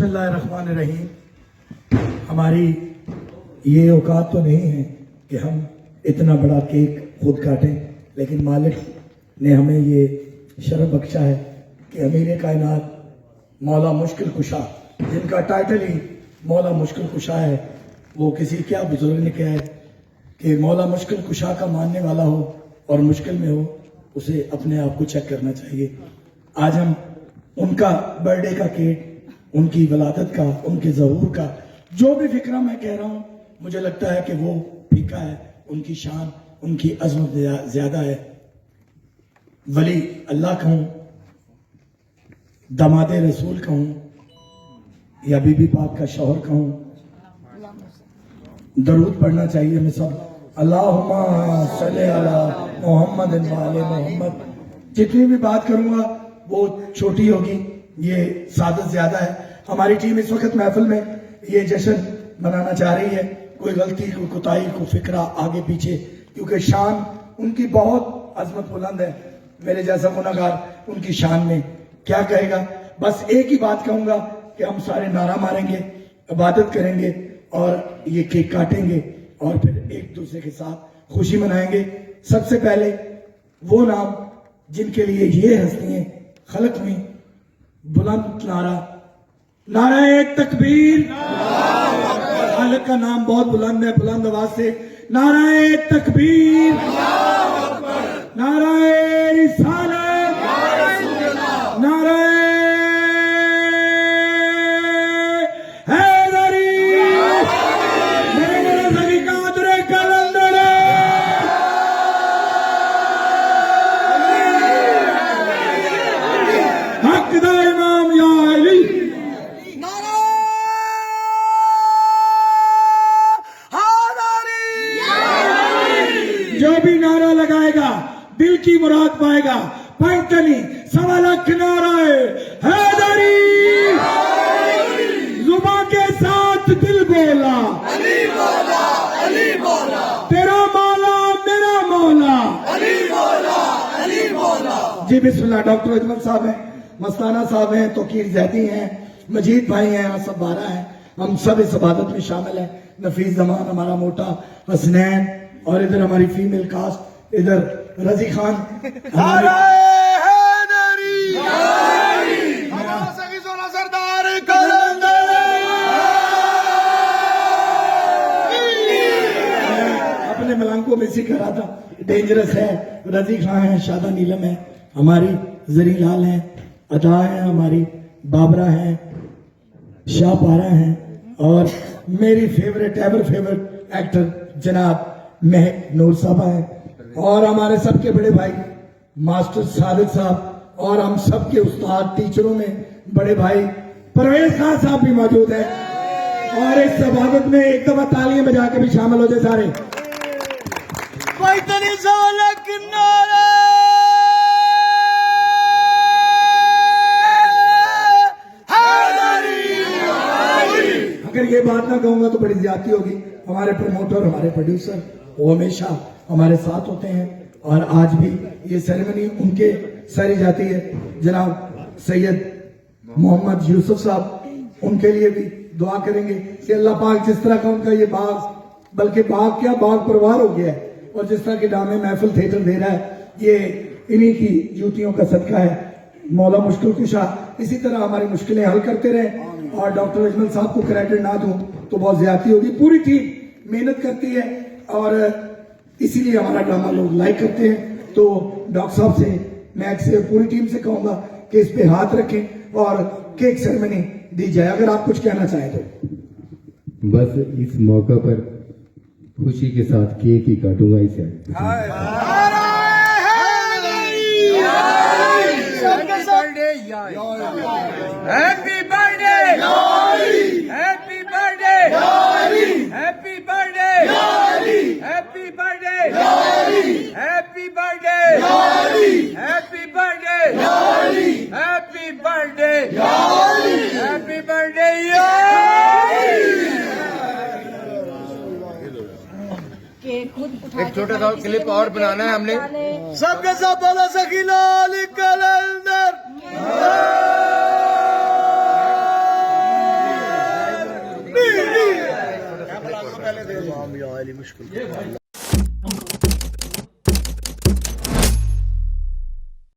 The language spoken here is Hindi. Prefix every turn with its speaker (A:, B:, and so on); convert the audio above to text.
A: बिस्मिल्लाहिर्रहमानिर्रहीम। हमारी ये औकात तो नहीं है कि हम इतना बड़ा केक खुद काटें, लेकिन मालिक ने हमें ये शरफ बख्शा है कि अमीर कायनात मौला मुश्किल कुशा, जिनका टाइटल ही मौला मुश्किल कुशा है, वो किसी क्या बुजुर्ग ने कहा है कि मौला मुश्किल कुशा का मानने वाला हो और मुश्किल में हो, उसे अपने आप को चेक करना चाहिए। आज हम उनका बर्थडे का केक, उनकी वलादत का, उनके ज़हूर का जो भी फिक्रा मैं कह रहा हूँ, मुझे लगता है कि वो फीका है। उनकी शान, उनकी अजमत ज्यादा है। वली अल्लाह कहूँ, दामाद रसूल कहूँ, या बीबी पाक का शौहर कहूँ, दरूद पढ़ना चाहिए हमें सब। अल्लाहुम्मा सल्ली अला मोहम्मद व आले मोहम्मद। जितनी भी बात करूंगा वो छोटी होगी, ये सादत ज्यादा है। हमारी टीम इस वक्त महफिल में ये जश्न मनाना चाह रही है। कोई गलती, कोई कोताही, कोई फिक्रा आगे पीछे, क्योंकि शान उनकी बहुत अजमत बुलंद है। मेरे जैसा गुनहगार उनकी शान में क्या कहेगा। बस एक ही बात कहूंगा कि हम सारे नारा मारेंगे, इबादत करेंगे और ये केक काटेंगे और फिर एक दूसरे के साथ खुशी मनाएंगे। सबसे पहले वो नाम जिनके लिए ये हस्तियां खलक में बुलंद नारा, नाराए तकबीर। खालिक का नाम बहुत बुलंद है, बुलंद आवाज से नाराए तकबीर, नाराए रिसालत, नाराए हैदरी, मेरे सगी कादरे कलंदर, हकदार इमाम या अली। जो भी नारा लगाएगा दिल की मुराद पाएगा। पंचनी 1.25 लाख नाराए हैदरी, जुबान के साथ दिल बोला, अली बोला, अली बोला, तेरा मौला मेरा मौला, अली बोला, अली बोला। जी बिस्मिल्लाह। डॉक्टर अजमल साहब हैं, मस्ताना साहब हैं, तोकीर जैदी हैं, मजीद भाई हैं, आसफ बारा हैं। हम सब इस इबादत में शामिल हैं। नफीस जमान हमारा मोटा, हसनैन, और इधर हमारी फीमेल कास्ट, इधर रजी खान, अपने मलंकों में सीख रहा था। डेंजरस है, रजी खान है, शादा नीलम है, हमारी जरी लाल है, अदा है, हमारी बाबरा है, शाह पारा है, और मेरी फेवरेट एवर फेवरेट एक्टर जनाब महक नूर साहबा है, और हमारे सबके बड़े भाई मास्टर सादिक साहब, और हम सबके उस्ताद टीचरों में बड़े भाई परवेज खान साहब भी मौजूद हैं। और इस इबादत में एक दफा तालियां बजा के भी शामिल हो जाए सारे। अगर ये बात ना कहूंगा तो बड़ी ज्यादती होगी। हमारे प्रमोटर, हमारे प्रोड्यूसर, वो हमेशा हमारे साथ होते हैं, और आज भी ये सेरेमनी उनके सरी जाती है। जनाब सैयद मोहम्मद यूसुफ साहब, उनके लिए भी दुआ करेंगे कि अल्लाह पाक जिस तरह का उनका ये बाग, बल्कि बाग क्या बाग परिवार हो गया है, और जिस तरह के ड्रामे महफिल थिएटर दे रहा है, ये इन्हीं की जूतियों का सदका है। मौला मुश्किल कुशा इसी तरह हमारी मुश्किलें हल करते रहे। और डॉक्टर अजमल साहब को क्रेडिट ना दूं तो बहुत ज्यादती होगी। पूरी टीम मेहनत करती है और इसीलिए हमारा ड्रामा लोग लाइक करते हैं। तो डॉक्टर साहब से, मैं से, पूरी टीम से कहूंगा कि इस पे हाथ रखें और केक सेरेमनी दी जाए। अगर आप कुछ कहना चाहें तो।
B: बस इस मौका पर खुशी के साथ केक ही काटूंगा इसे।
C: Happy birthday, happy birthday, happy birthday, happy birthday, happy birthday, happy birthday, happy birthday, happy birthday. एक छोटा सा क्लिप और बनाना है हमने सबके साथ। बोला सकीला पहले दे